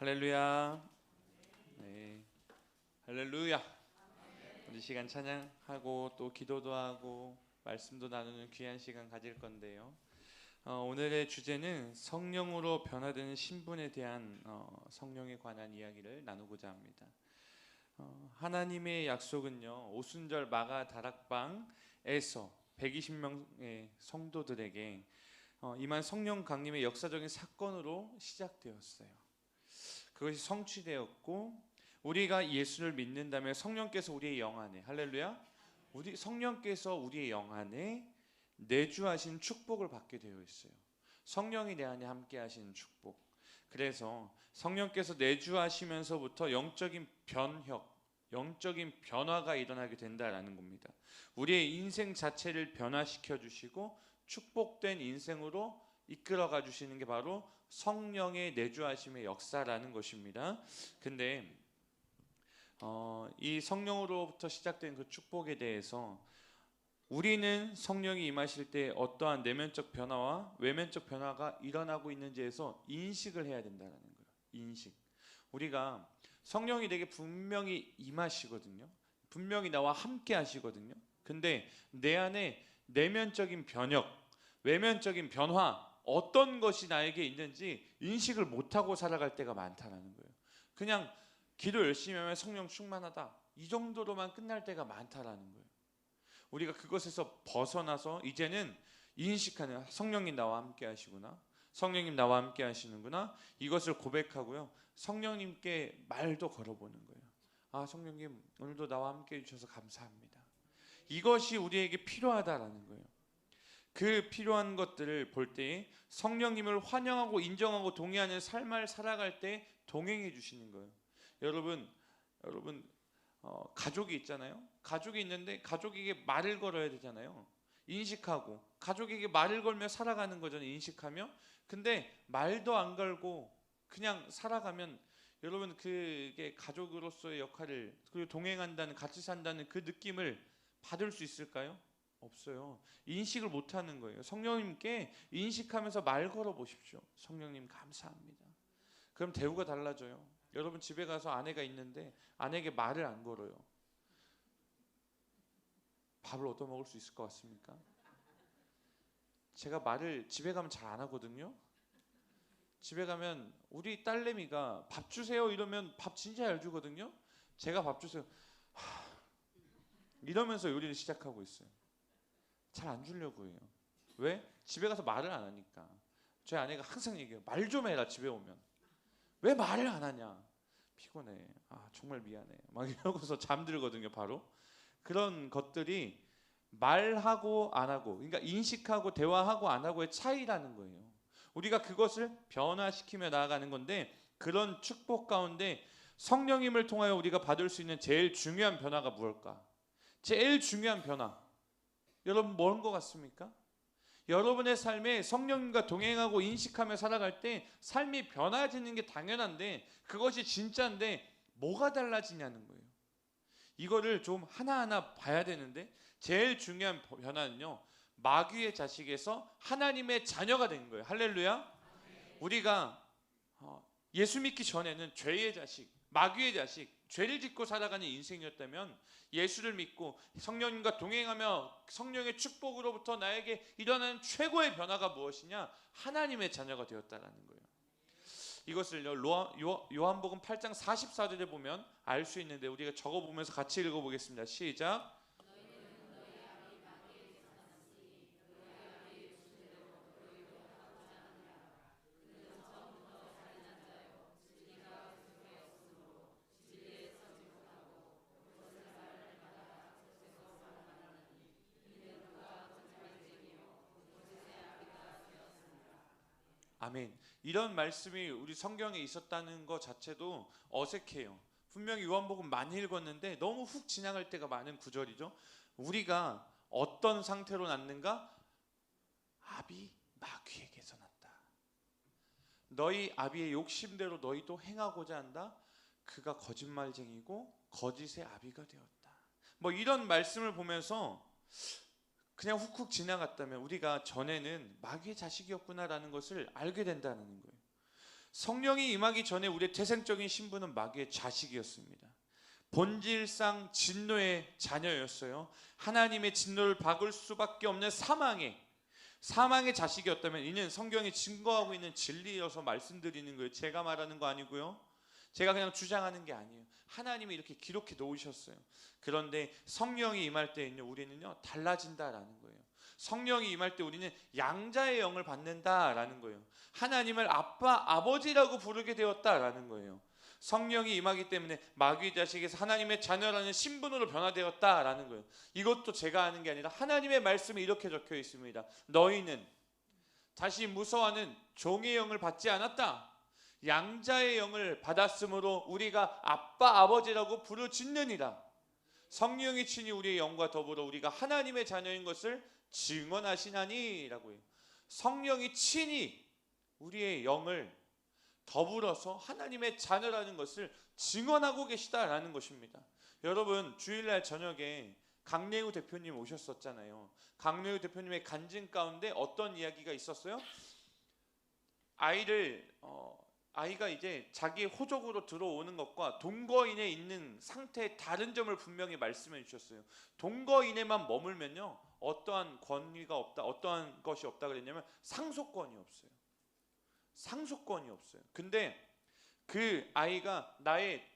할렐루야. 네, 할렐루야. 우리 시간 찬양하고 또 기도도 하고 말씀도 나누는 귀한 시간 가질 건데요. 오늘의 주제는 성령으로 변화되는 신분에 대한 성령에 관한 이야기를 나누고자 합니다. 하나님의 약속은요, 오순절 마가 다락방에서 120명의 성도들에게 임한 성령 강림의 역사적인 사건으로 시작되었어요. 그것이 성취되었고, 우리가 예수를 믿는다면 성령께서 우리의 영 안에, 할렐루야, 우리 성령께서 우리의 영 안에 내주하신 축복을 받게 되어 있어요. 성령이 내 안에 함께 하시는 축복. 그래서 성령께서 내주하시면서부터 영적인 변화가 일어나게 된다라는 겁니다. 우리의 인생 자체를 변화시켜 주시고 축복된 인생으로 이끌어가 주시는 게 바로 성령의 내주하심의 역사라는 것입니다. 근데 이 성령으로부터 시작된 그 축복에 대해서 우리는 성령이 임하실 때 어떠한 내면적 변화와 외면적 변화가 일어나고 있는지에서 인식을 해야 된다는 거예요. 인식. 우리가 성령이 내게 분명히 임하시거든요. 분명히 나와 함께 하시거든요. 근데 내 안에 내면적인 변혁, 외면적인 변화, 어떤 것이 나에게 있는지 인식을 못하고 살아갈 때가 많다는 거예요. 그냥 기도 열심히 하면 성령 충만하다, 이 정도로만 끝날 때가 많다는 거예요. 우리가 그것에서 벗어나서 이제는 인식하는, 성령님 나와 함께 하시구나, 성령님 나와 함께 하시는구나, 이것을 고백하고요, 성령님께 말도 걸어보는 거예요. 아, 성령님 오늘도 나와 함께 해주셔서 감사합니다. 이것이 우리에게 필요하다라는 거예요. 그 필요한 것들을 볼 때 성령님을 환영하고 인정하고 동의하는 삶을 살아갈 때 동행해 주시는 거예요. 여러분 가족이 있잖아요. 가족이 있는데 가족에게 말을 걸어야 되잖아요. 인식하고 가족에게 말을 걸며 살아가는 거잖아요. 인식하며. 근데 말도 안 걸고 그냥 살아가면 여러분, 그게 가족으로서의 역할을, 그리고 동행한다는, 같이 산다는 그 느낌을 받을 수 있을까요? 없어요. 인식을 못하는 거예요. 성령님께 인식하면서 말 걸어 보십시오. 성령님 감사합니다. 그럼 대우가 달라져요. 여러분 집에 가서 아내가 있는데 아내에게 말을 안 걸어요. 밥을 얻어 먹을 수 있을 것 같습니까? 제가 말을 집에 가면 잘 안 하거든요. 집에 가면 우리 딸내미가 밥 주세요 이러면 밥 진짜 잘 주거든요. 제가 밥 주세요 이러면서 요리를 시작하고 있어요. 잘 안 주려고 해요. 왜? 집에 가서 말을 안 하니까. 저희 아내가 항상 얘기해요. 말 좀 해라 집에 오면. 왜 말을 안 하냐. 피곤해. 아 정말 미안해. 막 이러고서 잠들거든요 바로. 그런 것들이 말하고 안 하고, 그러니까 인식하고 대화하고 안 하고의 차이라는 거예요. 우리가 그것을 변화시키며 나아가는 건데, 그런 축복 가운데 성령님을 통하여 우리가 받을 수 있는 제일 중요한 변화가 무엇일까? 제일 중요한 변화, 여러분 뭔 것 같습니까? 여러분의 삶에 성령님과 동행하고 인식하며 살아갈 때 삶이 변화지는 게 당연한데, 그것이 진짜인데 뭐가 달라지냐는 거예요. 이거를 좀 하나하나 봐야 되는데, 제일 중요한 변화는요, 마귀의 자식에서 하나님의 자녀가 된 거예요. 할렐루야. 우리가 예수 믿기 전에는 죄의 자식, 마귀의 자식, 죄를 짓고 살아가는 인생이었다면, 예수를 믿고 성령님과 동행하며 성령의 축복으로부터 나에게 일어나는 최고의 변화가 무엇이냐? 하나님의 자녀가 되었다라는 거예요. 이것을 요한복음 8장 44절에 보면 알 수 있는데, 우리가 적어보면서 같이 읽어보겠습니다. 시작. 아멘. 이런 말씀이 우리 성경에 있었다는 것 자체도 어색해요. 분명히 요한복음 많이 읽었는데 너무 훅 지나갈 때가 많은 구절이죠. 우리가 어떤 상태로 낳는가? 아비 마귀에게서 났다. 너희 아비의 욕심대로 너희도 행하고자 한다. 그가 거짓말쟁이고 거짓의 아비가 되었다. 뭐 이런 말씀을 보면서 그냥 훅훅 지나갔다면 우리가 전에는 마귀의 자식이었구나라는 것을 알게 된다는 거예요. 성령이 임하기 전에 우리의 태생적인 신분은 마귀의 자식이었습니다. 본질상 진노의 자녀였어요. 하나님의 진노를 받을 수밖에 없는 사망의 자식이었다면, 이는 성경이 증거하고 있는 진리여서 말씀드리는 거예요. 제가 말하는 거 아니고요, 제가 그냥 주장하는 게 아니에요. 하나님이 이렇게 기록해 놓으셨어요. 그런데 성령이 임할 때는요, 우리는요 달라진다라는 거예요. 성령이 임할 때 우리는 양자의 영을 받는다라는 거예요. 하나님을 아빠, 아버지라고 부르게 되었다라는 거예요. 성령이 임하기 때문에 마귀의 자식에서 하나님의 자녀라는 신분으로 변화되었다라는 거예요. 이것도 제가 하는 게 아니라 하나님의 말씀에 이렇게 적혀 있습니다. 너희는 다시 무서워하는 종의 영을 받지 않았다. 양자의 영을 받았으므로 우리가 아빠, 아버지라고 부르짖느니라. 성령이 친히 우리의 영과 더불어 우리가 하나님의 자녀인 것을 증언하시나니라고 해요. 성령이 친히 우리의 영을 더불어서 하나님의 자녀라는 것을 증언하고 계시다라는 것입니다. 여러분, 주일날 저녁에 강래우 대표님 오셨었잖아요. 강래우 대표님의 간증 가운데 어떤 이야기가 있었어요? 아이가 이제 자기의 호적으로 들어오는 것과 동거인에 있는 상태의 다른 점을 분명히 말씀해 주셨어요. 동거인에만 머물면요, 어떠한 권위가 없다, 어떠한 것이 없다 그랬냐면 상속권이 없어요. 상속권이 없어요. 근데 그 아이가 나의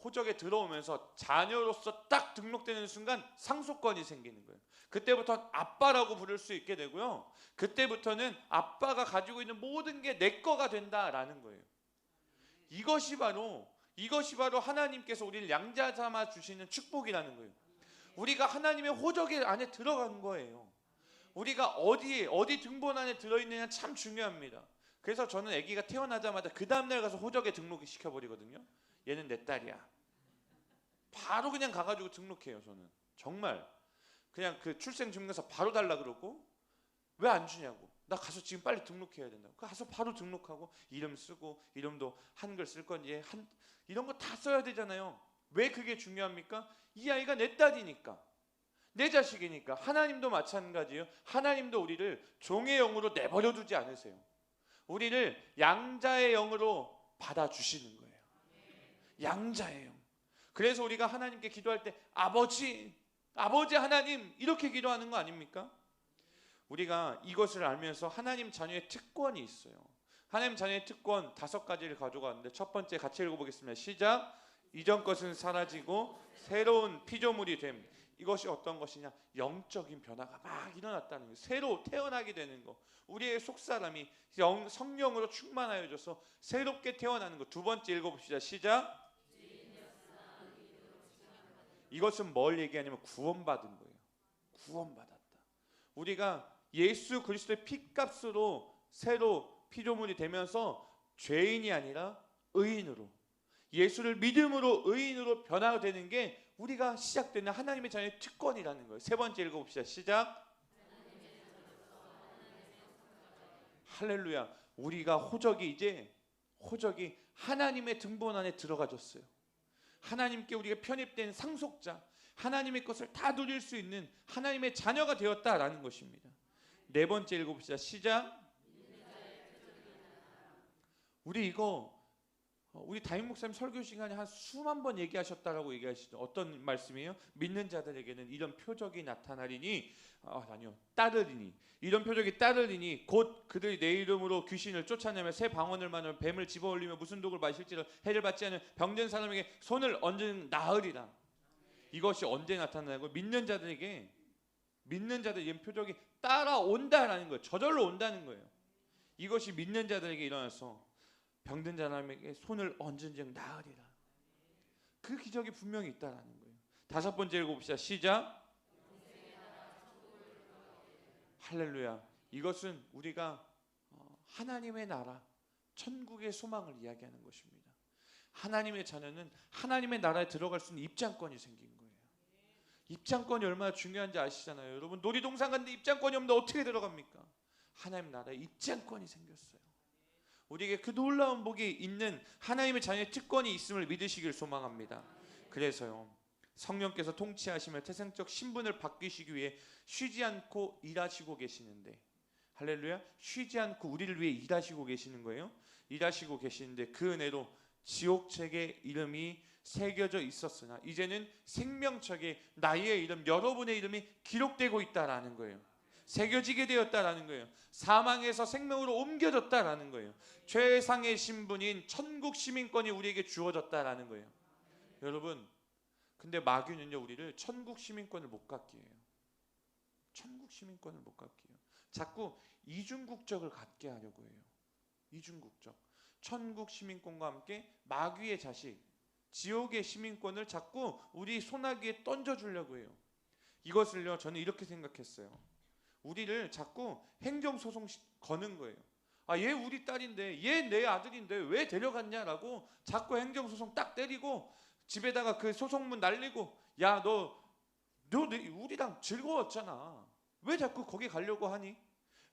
호적에 들어오면서 자녀로서 딱 등록되는 순간 상속권이 생기는 거예요. 그때부터 아빠라고 부를 수 있게 되고요, 그때부터는 아빠가 가지고 있는 모든 게 내 거가 된다라는 거예요. 이것이 바로 하나님께서 우리를 양자 삼아 주시는 축복이라는 거예요. 우리가 하나님의 호적 안에 들어간 거예요. 우리가 어디 등본 안에 들어있느냐 참 중요합니다. 그래서 저는 아기가 태어나자마자 그 다음날 가서 호적에 등록을 시켜버리거든요. 얘는 내 딸이야. 바로 그냥 가가지고 등록해요. 저는 정말 그냥 그 출생증명서 바로 달라 그러고, 왜 안 주냐고, 나 가서 지금 빨리 등록해야 된다고. 가서 바로 등록하고 이름 쓰고, 이름도 한글 쓸 건지 이런 거 다 써야 되잖아요. 왜 그게 중요합니까? 이 아이가 내 딸이니까, 내 자식이니까. 하나님도 마찬가지예요. 하나님도 우리를 종의 영으로 내버려 두지 않으세요. 우리를 양자의 영으로 받아주시는 거예요. 양자의 영. 그래서 우리가 하나님께 기도할 때 아버지 하나님 이렇게 기도하는 거 아닙니까? 우리가 이것을 알면서 하나님 자녀의 특권이 있어요. 하나님 자녀의 특권 5가지를 가져갔는데, 첫 번째 같이 읽어보겠습니다. 시작. 이전 것은 사라지고 새로운 피조물이 됨. 이것이 어떤 것이냐? 영적인 변화가 막 일어났다는 거예요. 새로 태어나게 되는 거. 우리의 속사람이 성령으로 충만하여져서 새롭게 태어나는 거. 두 번째 읽어봅시다. 시작. 이것은 뭘 얘기하냐면 구원받은 거예요. 구원받았다. 우리가 예수 그리스도의 피값으로 새로 피조물이 되면서 죄인이 아니라 의인으로, 예수를 믿음으로 의인으로 변화되는 게 우리가 시작되는 하나님의 자녀의 특권이라는 거예요. 세 번째 읽어봅시다. 시작. 할렐루야. 우리가 호적이 하나님의 등본 안에 들어가졌어요. 하나님께 우리가 편입된 상속자, 하나님의 것을 다 누릴 수 있는 하나님의 자녀가 되었다라는 것입니다. 네 번째 읽어봅시다. 시작. 우리 담임 목사님 설교 시간에 한 수만 번 얘기하셨다라고 얘기하시죠. 어떤 말씀이에요? 믿는 자들에게는 이런 표적이 나타나리니, 따르리니, 이런 표적이 따르리니 곧 그들이 내 이름으로 귀신을 쫓아내며 새 방언을 말하며 뱀을 집어올리며 무슨 독을 마실지라 해를 받지 않은 병든 사람에게 손을 얹은 나으리라. 이것이 언제 나타나고, 믿는 자들에게, 믿는 자들 이런 표적이 따라온다라는 거예요. 저절로 온다는 거예요. 이것이 믿는 자들에게 일어나서 병든 사람에게 손을 얹은 즉 나으리라. 그 기적이 분명히 있다라는 거예요. 다섯 번째 읽어봅시다. 시작. 할렐루야. 이것은 우리가 하나님의 나라, 천국의 소망을 이야기하는 것입니다. 하나님의 자녀는 하나님의 나라에 들어갈 수 있는 입장권이 생긴 거예요. 입장권이 얼마나 중요한지 아시잖아요. 여러분, 놀이동산 갔는데 입장권이 없는데 어떻게 들어갑니까? 하나님 나라에 입장권이 생겼어요. 우리에게 그 놀라운 복이 있는 하나님의 자녀의 특권이 있음을 믿으시길 소망합니다. 그래서요, 성령께서 통치하시며 태생적 신분을 바뀌시기 위해 쉬지 않고 일하시고 계시는데, 할렐루야, 쉬지 않고 우리를 위해 일하시고 계시는 거예요. 일하시고 계시는데 그 은혜로 지옥책에 이름이 새겨져 있었으나 이제는 생명책에 나의 이름, 여러분의 이름이 기록되고 있다라는 거예요. 새겨지게 되었다라는 거예요. 사망에서 생명으로 옮겨졌다라는 거예요. 최상의 신분인 천국 시민권이 우리에게 주어졌다라는 거예요. 여러분, 근데 마귀는요, 우리를 천국 시민권을 못 갖게 해요. 천국 시민권을 못 갖게 해요. 자꾸 이중국적을 갖게 하려고 해요. 이중국적. 천국 시민권과 함께 마귀의 자식, 지옥의 시민권을 자꾸 우리 손아귀에 던져주려고 해요. 이것을요, 저는 이렇게 생각했어요. 우리를 자꾸 행정소송 거는 거예요. 아, 얘 우리 딸인데, 얘 내 아들인데 왜 데려갔냐라고 자꾸 행정소송 딱 때리고 집에다가 그 소송문 날리고, 야, 너 우리랑 즐거웠잖아. 왜 자꾸 거기 가려고 하니?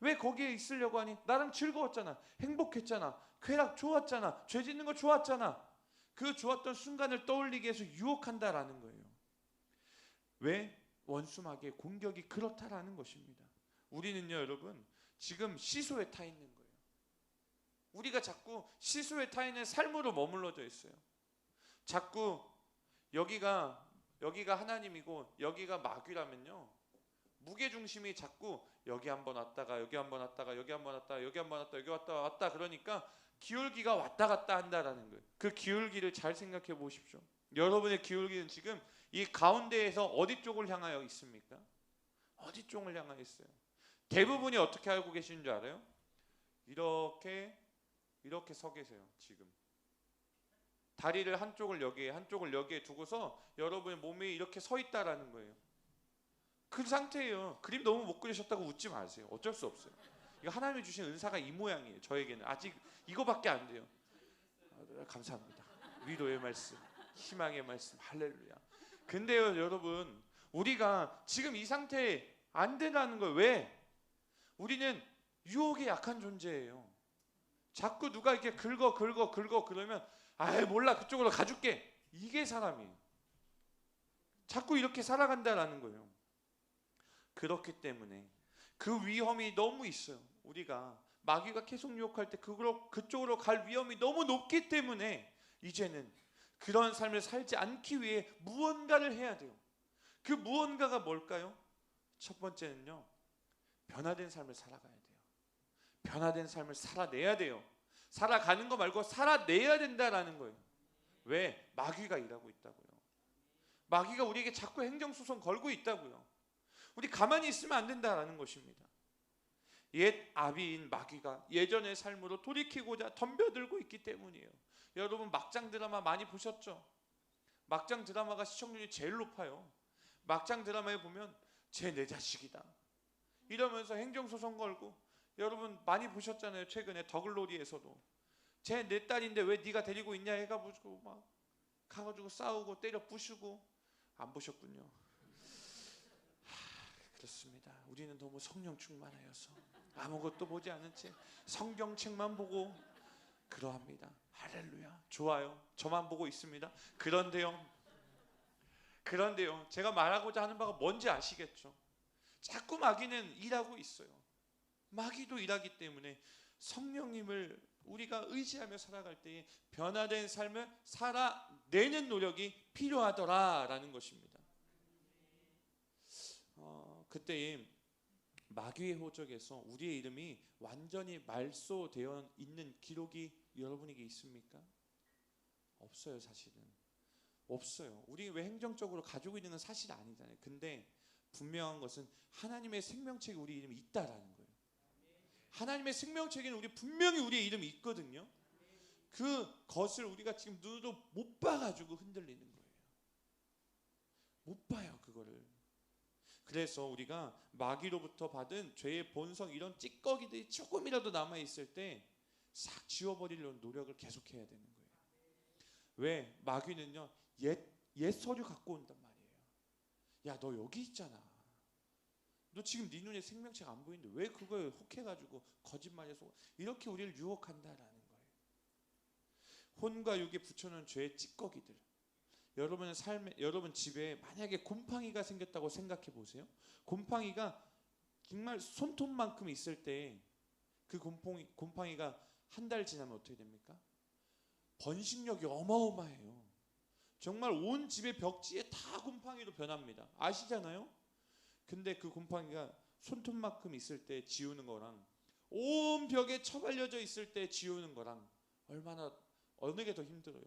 왜 거기에 있으려고 하니? 나랑 즐거웠잖아. 행복했잖아. 쾌락 좋았잖아. 죄 짓는 거 좋았잖아. 그 좋았던 순간을 떠올리게 해서 유혹한다라는 거예요. 왜? 원수마귀의 공격이 그렇다라는 것입니다. 우리는요, 여러분, 지금 시소에 타 있는 거예요. 우리가 자꾸 시소에 타 있는 삶으로 머물러져 있어요. 자꾸 여기가 하나님이고 여기가 마귀라면요, 무게중심이 자꾸 여기 한번 왔다가 여기 한번 왔다가 여기 한번 왔다가 여기 한번 왔다 여기 왔다 그러니까 기울기가 왔다 갔다 한다라는 거예요. 그 기울기를 잘 생각해 보십시오. 여러분의 기울기는 지금 이 가운데에서 어디 쪽을 향하여 있습니까? 어디 쪽을 향하여 있어요? 대부분이 어떻게 알고 계시는 줄 알아요? 이렇게 서 계세요. 지금 다리를 한쪽을 여기에 두고서 여러분의 몸이 이렇게 서 있다라는 거예요. 그 상태예요. 그림 너무 못 그리셨다고 웃지 마세요. 어쩔 수 없어요. 이거 하나님이 주신 은사가 이 모양이에요. 저에게는 아직 이거밖에 안 돼요. 감사합니다. 위로의 말씀, 희망의 말씀, 할렐루야. 근데요, 여러분, 우리가 지금 이 상태에 안 된다는 거예요. 왜? 우리는 유혹에 약한 존재예요. 자꾸 누가 이렇게 긁어 그러면 아이 몰라, 그쪽으로 가줄게. 이게 사람이에요. 자꾸 이렇게 살아간다라는 거예요. 그렇기 때문에 그 위험이 너무 있어요. 우리가 마귀가 계속 유혹할 때 그쪽으로 갈 위험이 너무 높기 때문에 이제는 그런 삶을 살지 않기 위해 무언가를 해야 돼요. 그 무언가가 뭘까요? 첫 번째는요, 변화된 삶을 살아가야 돼요. 변화된 삶을 살아내야 돼요. 살아가는 거 말고 살아내야 된다라는 거예요. 왜? 마귀가 일하고 있다고요. 마귀가 우리에게 자꾸 행정소송 걸고 있다고요. 우리 가만히 있으면 안 된다라는 것입니다. 옛 아비인 마귀가 예전의 삶으로 돌이키고자 덤벼들고 있기 때문이에요. 여러분, 막장 드라마 많이 보셨죠? 막장 드라마가 시청률이 제일 높아요. 막장 드라마에 보면 쟤 내 자식이다 이러면서 행정소송 걸고, 여러분 많이 보셨잖아요. 최근에 더글로리에서도 쟤 내 딸인데 왜 네가 데리고 있냐 해가지고 막 가가지고 싸우고 때려 부수고. 안 보셨군요. 그렇습니다. 우리는 너무 성령 충만하여서 아무것도 보지 않은 채 성경책만 보고 그러합니다. 할렐루야. 좋아요. 저만 보고 있습니다. 그런데요, 제가 말하고자 하는 바가 뭔지 아시겠죠? 자꾸 마귀는 일하고 있어요. 마귀도 일하기 때문에 성령님을 우리가 의지하며 살아갈 때에 변화된 삶을 살아내는 노력이 필요하더라라는 것입니다. 그때에 마귀의 호적에서 우리의 이름이 완전히 말소되어 있는 기록이 여러분에게 있습니까? 없어요. 사실은 없어요. 우리 왜 행정적으로 가지고 있는 건 사실 아니잖아요. 근데 분명한 것은 하나님의 생명책에 우리 이름이 있다라는 거예요. 하나님의 생명책에는 분명히 우리의 이름이 있거든요. 그것을 우리가 지금 눈으로 못 봐가지고 흔들리는 거예요. 못 봐요, 그거를. 그래서 우리가 마귀로부터 받은 죄의 본성, 이런 찌꺼기들이 조금이라도 남아있을 때 싹 지워버리려는 노력을 계속해야 되는 거예요. 왜? 마귀는요, 옛 서류 갖고 온단 말이에요. 야, 너 여기 있잖아. 너 지금 네 눈에 생명책 안 보이는데 왜 그거에 혹해가지고 거짓말해서 이렇게 우리를 유혹한다라는 거예요. 혼과 육에 붙여놓은 죄의 찌꺼기들. 여러분 집에 만약에 곰팡이가 생겼다고 생각해 보세요. 곰팡이가 정말 손톱만큼 있을 때 그 곰팡이가 한 달 지나면 어떻게 됩니까? 번식력이 어마어마해요. 정말 온 집의 벽지에 다 곰팡이로 변합니다. 아시잖아요? 근데 그 곰팡이가 손톱만큼 있을 때 지우는 거랑 온 벽에 처발려져 있을 때 지우는 거랑 어느 게 더 힘들어요?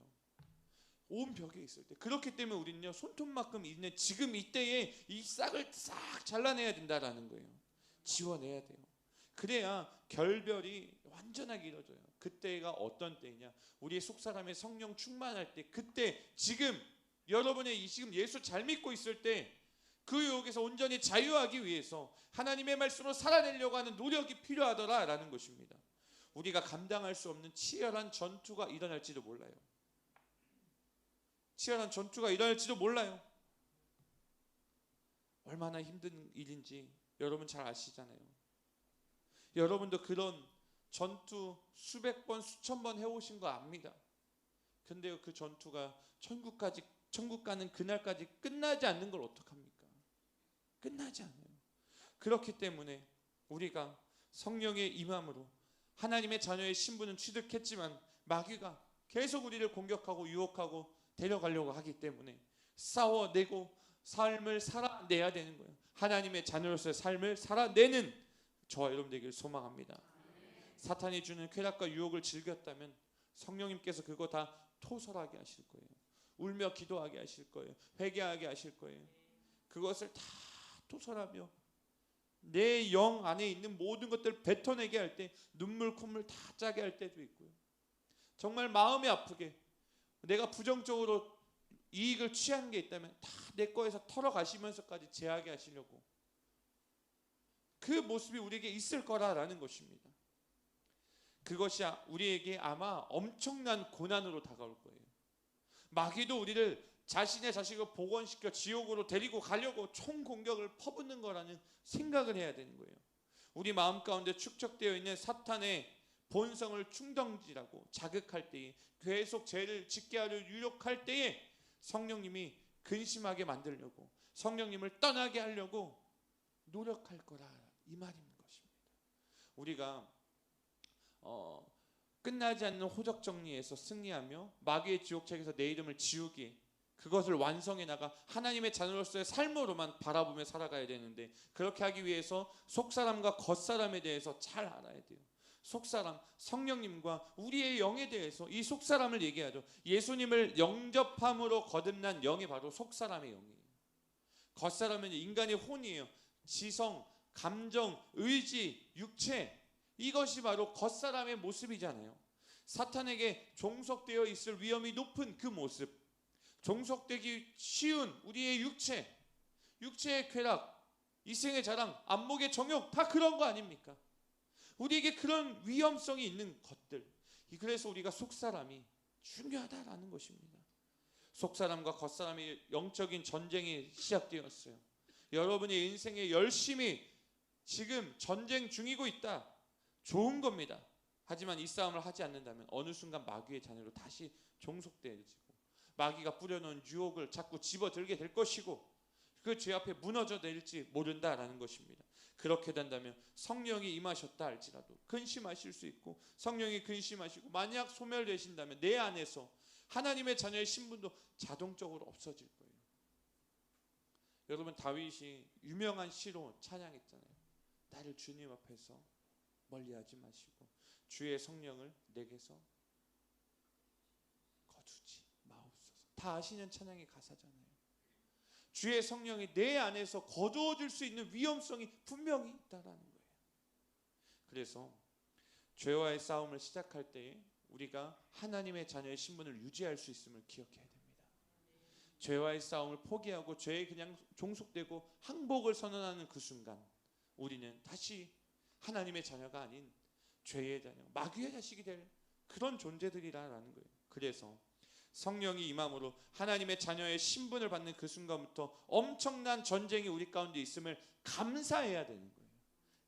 온 벽에 있을 때. 그렇기 때문에 우리는요, 손톱만큼 있는 지금 이때에 이 싹을 싹 잘라내야 된다라는 거예요. 지워내야 돼요. 그래야 결별이 완전하게 이루어져요. 그때가 어떤 때이냐? 우리의 속사람의 성령 충만할 때, 그때 지금 여러분의 지금 예수 잘 믿고 있을 때 그 유혹에서 온전히 자유하기 위해서 하나님의 말씀으로 살아내려고 하는 노력이 필요하더라라는 것입니다. 우리가 감당할 수 없는 치열한 전투가 일어날지도 몰라요. 치열한 전투가 일어날지도 몰라요. 얼마나 힘든 일인지 여러분 잘 아시잖아요. 여러분도 그런 전투 수백 번 수천 번 해오신 거 압니다. 근데 그 전투가 천국 가는 그날까지 끝나지 않는 걸 어떡합니까? 끝나지 않아요. 그렇기 때문에 우리가 성령의 임함으로 하나님의 자녀의 신분은 취득했지만 마귀가 계속 우리를 공격하고 유혹하고 데려가려고 하기 때문에 싸워내고 삶을 살아내야 되는 거예요. 하나님의 자녀로서의 삶을 살아내는 저와 여러분 되기를 소망합니다. 사탄이 주는 쾌락과 유혹을 즐겼다면 성령님께서 그거 다 토설하게 하실 거예요. 울며 기도하게 하실 거예요. 회개하게 하실 거예요. 그것을 다 토설하며 내 영 안에 있는 모든 것들을 뱉어내게 할 때 눈물 콧물 다 짜게 할 때도 있고요. 정말 마음이 아프게 내가 부정적으로 이익을 취한 게 있다면 다 내 거에서 털어가시면서까지 제하게 하시려고 그 모습이 우리에게 있을 거라는 것입니다. 그것이 우리에게 아마 엄청난 고난으로 다가올 거예요. 마귀도 우리를 자신의 자식을 복원시켜 지옥으로 데리고 가려고 총공격을 퍼붓는 거라는 생각을 해야 되는 거예요. 우리 마음 가운데 축적되어 있는 사탄의 본성을 충동질하고 자극할 때에 계속 죄를 짓게 하려 유혹할 때에 성령님이 근심하게 만들려고 성령님을 떠나게 하려고 노력할 거라 이 말인 것입니다. 우리가 끝나지 않는 호적 정리에서 승리하며 마귀의 지옥책에서 내 이름을 지우기 그것을 완성해 나가 하나님의 자녀로서의 삶으로만 바라보며 살아가야 되는데 그렇게 하기 위해서 속사람과 겉사람에 대해서 잘 알아야 돼요. 속사람, 성령님과 우리의 영에 대해서 이 속사람을 얘기하죠. 예수님을 영접함으로 거듭난 영이 바로 속사람의 영이에요. 겉사람은 인간의 혼이에요. 지성, 감정, 의지, 육체 이것이 바로 겉사람의 모습이잖아요. 사탄에게 종속되어 있을 위험이 높은 그 모습, 종속되기 쉬운 우리의 육체의 쾌락, 이생의 자랑, 안목의 정욕 다 그런 거 아닙니까? 우리에게 그런 위험성이 있는 것들, 그래서 우리가 속사람이 중요하다라는 것입니다. 속사람과 겉사람의 영적인 전쟁이 시작되었어요. 여러분의 인생에 열심히 지금 전쟁 중이고 있다. 좋은 겁니다. 하지만 이 싸움을 하지 않는다면 어느 순간 마귀의 자녀로 다시 종속되어지고 마귀가 뿌려놓은 유혹을 자꾸 집어들게 될 것이고 그 죄 앞에 무너져 내릴지 모른다라는 것입니다. 그렇게 된다면 성령이 임하셨다 할지라도 근심하실 수 있고 성령이 근심하시고 만약 소멸되신다면 내 안에서 하나님의 자녀의 신분도 자동적으로 없어질 거예요. 여러분 다윗이 유명한 시로 찬양했잖아요. 나를 주님 앞에서 멀리하지 마시고 주의 성령을 내게서 거두지 마옵소서. 다 아시는 찬양의 가사잖아요. 주의 성령이 내 안에서 거두어질 수 있는 위험성이 분명히 있다라는 거예요. 그래서 죄와의 싸움을 시작할 때에 우리가 하나님의 자녀의 신분을 유지할 수 있음을 기억해야 됩니다. 죄와의 싸움을 포기하고 죄에 그냥 종속되고 항복을 선언하는 그 순간 우리는 다시 하나님의 자녀가 아닌 죄의 자녀, 마귀의 자식이 될 그런 존재들이라는 거예요. 그래서 성령이 임함으로 하나님의 자녀의 신분을 받는 그 순간부터 엄청난 전쟁이 우리 가운데 있음을 감사해야 되는 거예요.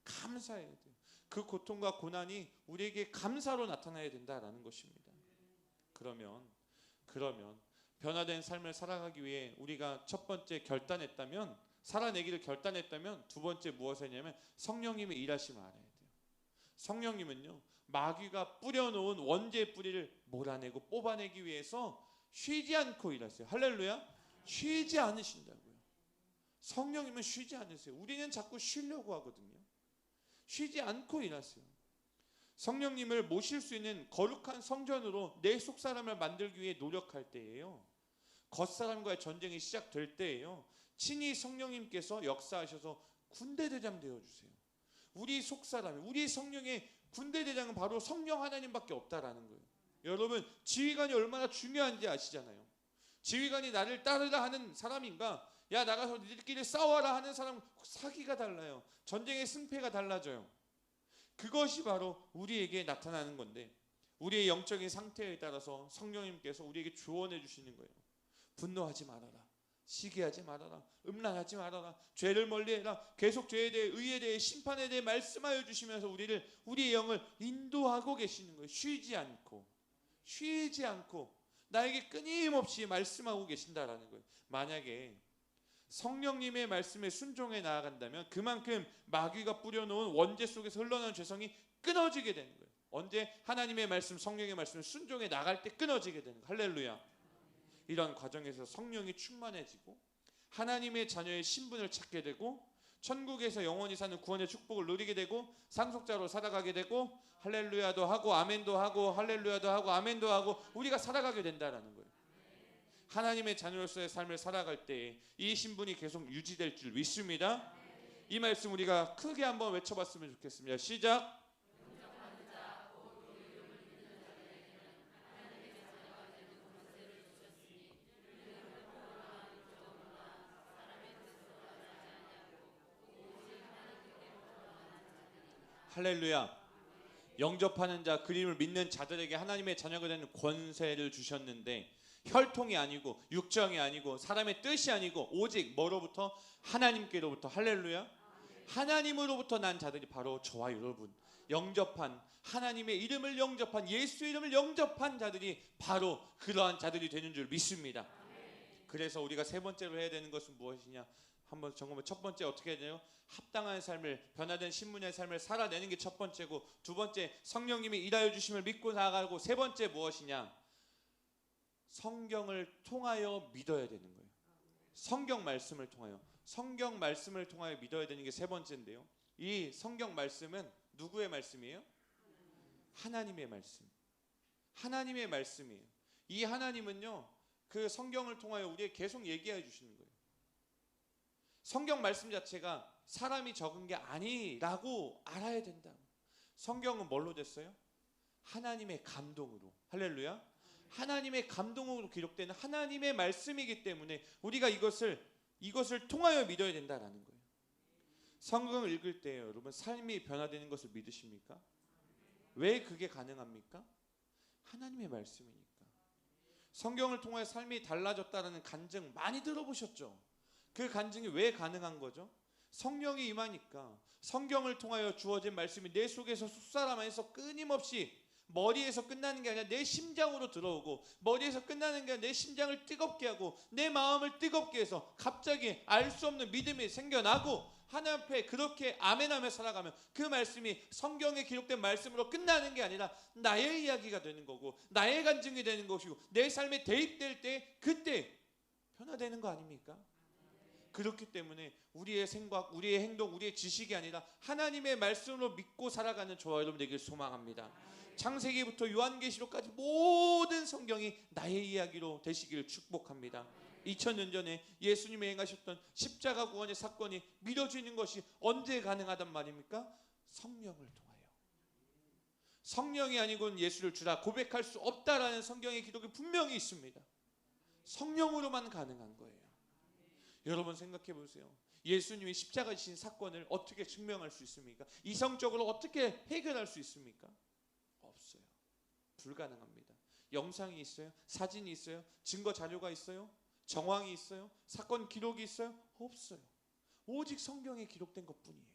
감사해야 돼요. 그 고통과 고난이 우리에게 감사로 나타나야 된다라는 것입니다. 그러면 변화된 삶을 살아가기 위해 우리가 첫 번째 살아내기를 결단했다면 두 번째 무엇을 했냐면 성령님의 일하심을 알아야 돼요. 성령님은요, 마귀가 뿌려놓은 원죄의 뿌리를 몰아내고 뽑아내기 위해서 쉬지 않고 일하세요. 할렐루야. 쉬지 않으신다고요. 성령님은 쉬지 않으세요. 우리는 자꾸 쉬려고 하거든요. 쉬지 않고 일하세요. 성령님을 모실 수 있는 거룩한 성전으로 내 속사람을 만들기 위해 노력할 때예요. 겉사람과의 전쟁이 시작될 때예요. 친히 성령님께서 역사하셔서 군대대장 되어주세요. 우리 속사람, 우리 성령의 군대대장은 바로 성령 하나님밖에 없다라는 거예요. 여러분, 지휘관이 얼마나 중요한지 아시잖아요. 지휘관이 나를 따르라 하는 사람인가, 야 나가서 니들끼리 싸워라 하는 사람, 사기가 달라요. 전쟁의 승패가 달라져요. 그것이 바로 우리에게 나타나는 건데, 우리의 영적인 상태에 따라서 성령님께서 우리에게 조언해 주시는 거예요. 분노하지 말아라, 시기하지 말아라, 음란하지 말아라, 죄를 멀리해라. 계속 죄에 대해, 의에 대해, 심판에 대해 말씀하여 주시면서 우리의 영을 인도하고 계시는 거예요. 쉬지 않고 나에게 끊임없이 말씀하고 계신다라는 거예요. 만약에 성령님의 말씀에 순종해 나아간다면 그만큼 마귀가 뿌려놓은 원죄 속에서 흘러나오는 죄성이 끊어지게 되는 거예요. 언제? 하나님의 말씀, 성령의 말씀을 순종해 나갈 때 끊어지게 되는 거예요. 할렐루야. 이런 과정에서 성령이 충만해지고 하나님의 자녀의 신분을 찾게 되고 천국에서 영원히 사는 구원의 축복을 누리게 되고 상속자로 살아가게 되고 할렐루야도 하고 아멘도 하고 할렐루야도 하고 아멘도 하고 우리가 살아가게 된다라는 거예요. 하나님의 자녀로서의 삶을 살아갈 때 이 신분이 계속 유지될 줄 믿습니다. 이 말씀 우리가 크게 한번 외쳐봤으면 좋겠습니다. 시작. 할렐루야. 영접하는 자, 그림을 믿는 자들에게 하나님의 자녀가 되는 권세를 주셨는데, 혈통이 아니고 육정이 아니고 사람의 뜻이 아니고 오직 뭐로부터? 하나님께로부터. 할렐루야. 하나님으로부터 난 자들이 바로 저와 여러분, 영접한 하나님의 이름을 영접한, 예수 이름을 영접한 자들이 바로 그러한 자들이 되는 줄 믿습니다. 그래서 우리가 세 번째로 해야 되는 것은 무엇이냐? 한번 점검해. 첫 번째 어떻게 해야 돼요? 합당한 삶을, 변화된 신분의 삶을 살아내는 게 첫 번째고, 두 번째 성령님이 일하여 주심을 믿고 나아가고, 세 번째 무엇이냐? 성경을 통하여 믿어야 되는 거예요. 성경 말씀을 통하여, 성경 말씀을 통하여 믿어야 되는 게 세 번째인데요, 이 성경 말씀은 누구의 말씀이에요? 하나님의 말씀. 하나님의 말씀이에요. 이 하나님은요, 그 성경을 통하여 우리에게 계속 얘기해 주시는 거예요. 성경 말씀 자체가 사람이 적은 게 아니라고 알아야 된다. 성경은 뭘로 됐어요? 하나님의 감동으로. 할렐루야. 하나님의 감동으로 기록되는 하나님의 말씀이기 때문에 우리가 이것을 통하여 믿어야 된다라는 거예요. 성경을 읽을 때 여러분, 삶이 변화되는 것을 믿으십니까? 왜 그게 가능합니까? 하나님의 말씀이니까. 성경을 통해 삶이 달라졌다는 간증 많이 들어보셨죠? 그 간증이 왜 가능한 거죠? 성령이 임하니까. 성경을 통하여 주어진 말씀이 내 속에서 숫사람 안에서 끊임없이, 머리에서 끝나는 게 아니라 내 심장으로 들어오고, 머리에서 끝나는 게 아니라 내 심장을 뜨겁게 하고 내 마음을 뜨겁게 해서 갑자기 알 수 없는 믿음이 생겨나고, 하나님 앞에 그렇게 아멘하며 살아가면 그 말씀이 성경에 기록된 말씀으로 끝나는 게 아니라 나의 이야기가 되는 거고, 나의 간증이 되는 것이고, 내 삶에 대입될 때 그때 변화되는 거 아닙니까? 그렇기 때문에 우리의 생각, 우리의 행동, 우리의 지식이 아니라 하나님의 말씀으로 믿고 살아가는 저와 여러분 되길 소망합니다. 창세기부터 요한계시록까지 모든 성경이 나의 이야기로 되시기를 축복합니다. 2000년 전에 예수님이 행하셨던 십자가 구원의 사건이 믿어지는 것이 언제 가능하단 말입니까? 성령을 통하여. 성령이 아니고는 예수를 주라 고백할 수 없다라는 성경의 기록이 분명히 있습니다. 성령으로만 가능한 거예요. 여러분 생각해 보세요. 예수님이 십자가 지신 사건을 어떻게 증명할 수 있습니까? 이성적으로 어떻게 해결할 수 있습니까? 없어요. 불가능합니다. 영상이 있어요? 사진이 있어요? 증거 자료가 있어요? 정황이 있어요? 사건 기록이 있어요? 없어요. 오직 성경에 기록된 것뿐이에요.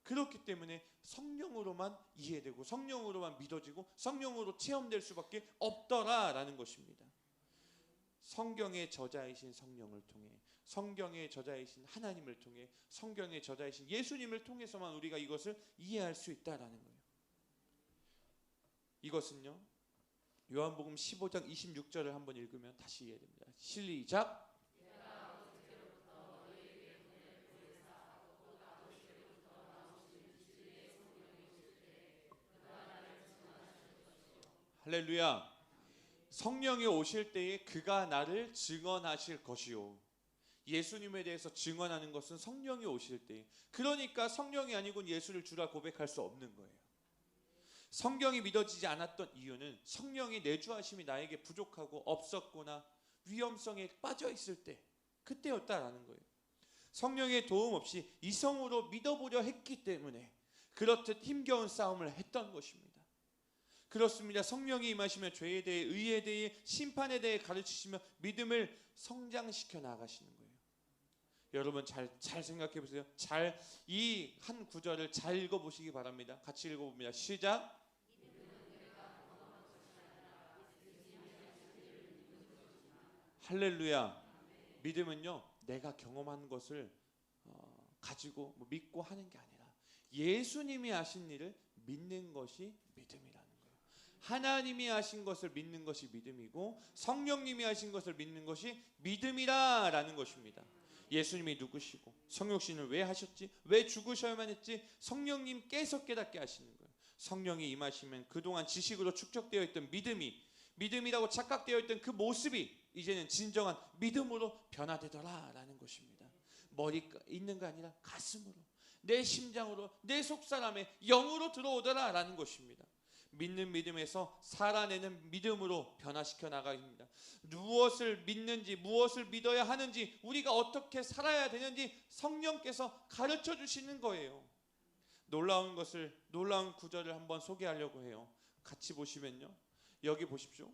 그렇기 때문에 성령으로만 이해되고 성령으로만 믿어지고 성령으로 체험될 수밖에 없더라라는 것입니다. 성경의 저자이신 성령을 통해, 성경의 저자이신 하나님을 통해, 성경의 저자이신 예수님을 통해서만 우리가 이것을 이해할 수 있다라는 거예요. 이것은요, 요한복음 15장 26절을 한번 읽으면 다시 이해됩니다. 시작. 할렐루야. 성령이 오실 때에 그가 나를 증언하실 것이요. 예수님에 대해서 증언하는 것은 성령이 오실 때, 그러니까 성령이 아니고는 예수를 주라 고백할 수 없는 거예요. 성경이 믿어지지 않았던 이유는 성령의 내주하심이 나에게 부족하고 없었거나 위험성에 빠져 있을 때, 그때였다라는 거예요. 성령의 도움 없이 이성으로 믿어보려 했기 때문에 그렇듯 힘겨운 싸움을 했던 것입니다. 그렇습니다. 성령이 임하시면 죄에 대해, 의에 대해, 심판에 대해 가르치시며 믿음을 성장시켜 나가시는 거예요. 여러분 잘 생각해 보세요. 이 한 구절을 잘 읽어보시기 바랍니다. 같이 읽어봅니다. 시작. 할렐루야. 믿음은요, 내가 경험한 것을 가지고 믿고 하는 게 아니라 예수님이 하신 일을 믿는 것이 믿음이라는 거예요. 하나님이 하신 것을 믿는 것이 믿음이고 성령님이 하신 것을 믿는 것이 믿음이라는 것입니다. 예수님이 누구시고 성육신을 왜 하셨지? 왜 죽으셔야만 했지? 성령님께서 깨닫게 하시는 거예요. 성령이 임하시면 그동안 지식으로 축적되어 있던 믿음이라고 착각되어 있던 그 모습이 이제는 진정한 믿음으로 변화되더라라는 것입니다. 머리에 있는 거 아니라 가슴으로, 내 심장으로, 내 속사람의 영으로 들어오더라라는 것입니다. 믿는 믿음에서 살아내는 믿음으로 변화시켜 나가입니다. 무엇을 믿는지, 무엇을 믿어야 하는지, 우리가 어떻게 살아야 되는지 성령께서 가르쳐 주시는 거예요. 놀라운 구절을 한번 소개하려고 해요. 같이 보시면요, 여기 보십시오.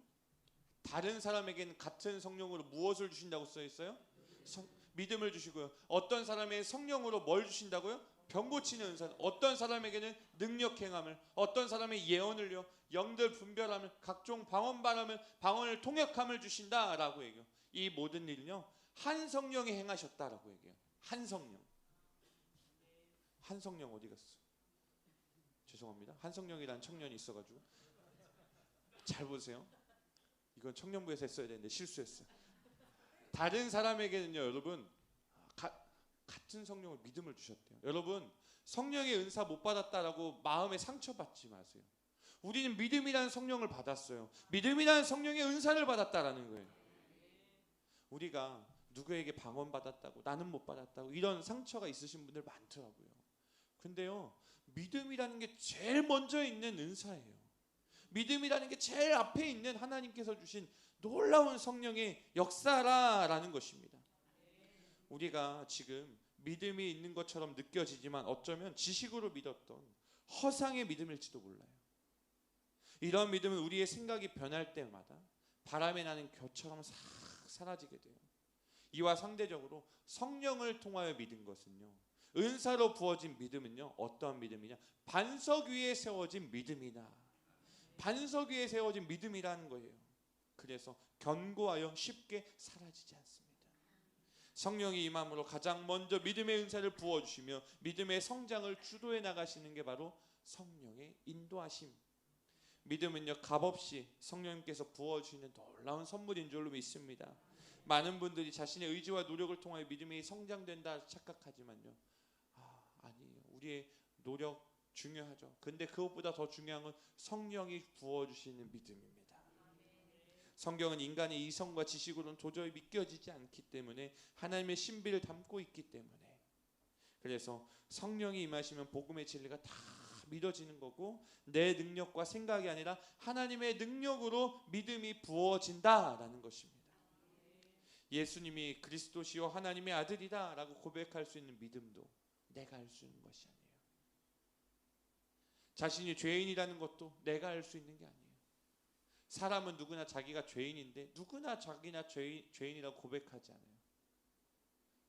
다른 사람에게는 같은 성령으로 무엇을 주신다고 써 있어요? 믿음을 주시고요. 어떤 사람의 성령으로 뭘 주신다고요? 병 고치는 은사. 어떤 사람에게는 능력 행함을, 어떤 사람의 예언을요, 영들 분별함을, 각종 방언을 통역함을 주신다라고 얘기해요. 이 모든 일은요, 한 성령이 행하셨다라고 얘기해요. 한 성령 어디 갔어? 죄송합니다. 한 성령이라는 청년이 있어가지고. 잘 보세요. 이건 청년부에서 했어야 되는데 실수했어요. 다른 사람에게는요, 여러분, 같은 성령을 믿음을 주셨대요. 여러분, 성령의 은사 못 받았다라고 마음에 상처받지 마세요. 우리는 믿음이라는 성령을 받았어요. 믿음이라는 성령의 은사를 받았다라는 거예요. 우리가 누구에게 방언 받았다고, 나는 못 받았다고, 이런 상처가 있으신 분들 많더라고요. 근데요, 믿음이라는 게 제일 먼저 있는 은사예요. 믿음이라는 게 제일 앞에 있는 하나님께서 주신 놀라운 성령의 역사라는 것입니다. 우리가 지금 믿음이 있는 것처럼 느껴지지만 어쩌면 지식으로 믿었던 허상의 믿음일지도 몰라요. 이런 믿음은 우리의 생각이 변할 때마다 바람에 나는 겨처럼 싹 사라지게 돼요. 이와 상대적으로 성령을 통하여 믿은 것은요, 은사로 부어진 믿음은요, 어떠한 믿음이냐? 반석 위에 세워진 믿음이다. 반석 위에 세워진 믿음이라는 거예요. 그래서 견고하여 쉽게 사라지지 않습니다. 성령이 임함으로 가장 먼저 믿음의 은사를 부어주시며 믿음의 성장을 주도해 나가시는 게 바로 성령의 인도하심. 믿음은요, 값없이 성령님께서 부어주시는 놀라운 선물인 줄로 믿습니다. 많은 분들이 자신의 의지와 노력을 통하여 믿음이 성장된다 착각하지만요, 아니에요. 우리의 노력 중요하죠. 근데 그것보다 더 중요한 건 성령이 부어주시는 믿음입니다. 성경은 인간의 이성과 지식으로는 도저히 믿겨지지 않기 때문에 하나님의 신비를 담고 있기 때문에, 그래서 성령이 임하시면 복음의 진리가 다 믿어지는 거고, 내 능력과 생각이 아니라 하나님의 능력으로 믿음이 부어진다라는 것입니다. 예수님이 그리스도시요 하나님의 아들이다 라고 고백할 수 있는 믿음도 내가 할 수 있는 것이 아니에요. 자신이 죄인이라는 것도 내가 할 수 있는 게 아니에요. 사람은 누구나 자기가 죄인인데 누구나 자기나 죄인이라고 고백하지 않아요.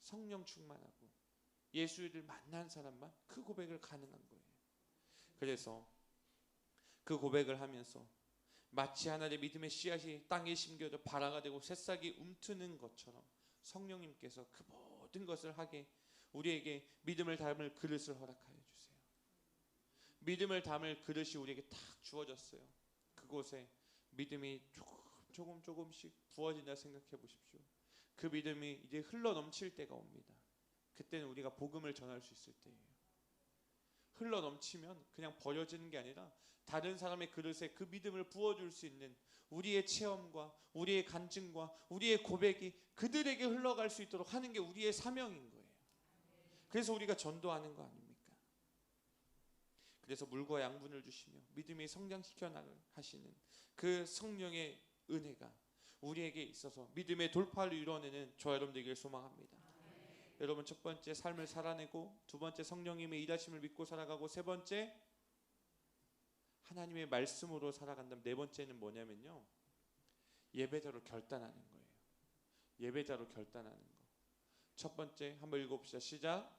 성령 충만하고 예수를 만난 사람만 그 고백을 가능한 거예요. 그래서 그 고백을 하면서 마치 하나의 믿음의 씨앗이 땅에 심겨져 발화가 되고 새싹이 움트는 것처럼 성령님께서 그 모든 것을 하게 우리에게 믿음을 담을 그릇을 허락하여 주세요. 믿음을 담을 그릇이 우리에게 딱 주어졌어요. 그곳에 믿음이 조금씩 부어진다 생각해 보십시오. 그 믿음이 이제 흘러 넘칠 때가 옵니다. 그때는 우리가 복음을 전할 수 있을 때예요. 흘러 넘치면 그냥 버려지는 게 아니라 다른 사람의 그릇에 그 믿음을 부어줄 수 있는 우리의 체험과 우리의 간증과 우리의 고백이 그들에게 흘러갈 수 있도록 하는 게 우리의 사명인 거예요. 그래서 우리가 전도하는 거 아닙니까? 그래서 물과 양분을 주시며 믿음이 성장시켜 나가시는 그 성령의 은혜가 우리에게 있어서 믿음의 돌파를 이뤄내는 저와 여러분 되기를 소망합니다. 여러분, 첫 번째 삶을 살아내고, 두 번째 성령님의 일하심을 믿고 살아가고, 세 번째 하나님의 말씀으로 살아간다면, 네 번째는 뭐냐면요, 예배자로 결단하는 거예요. 예배자로 결단하는 거. 첫 번째 한번 읽어봅시다. 시작.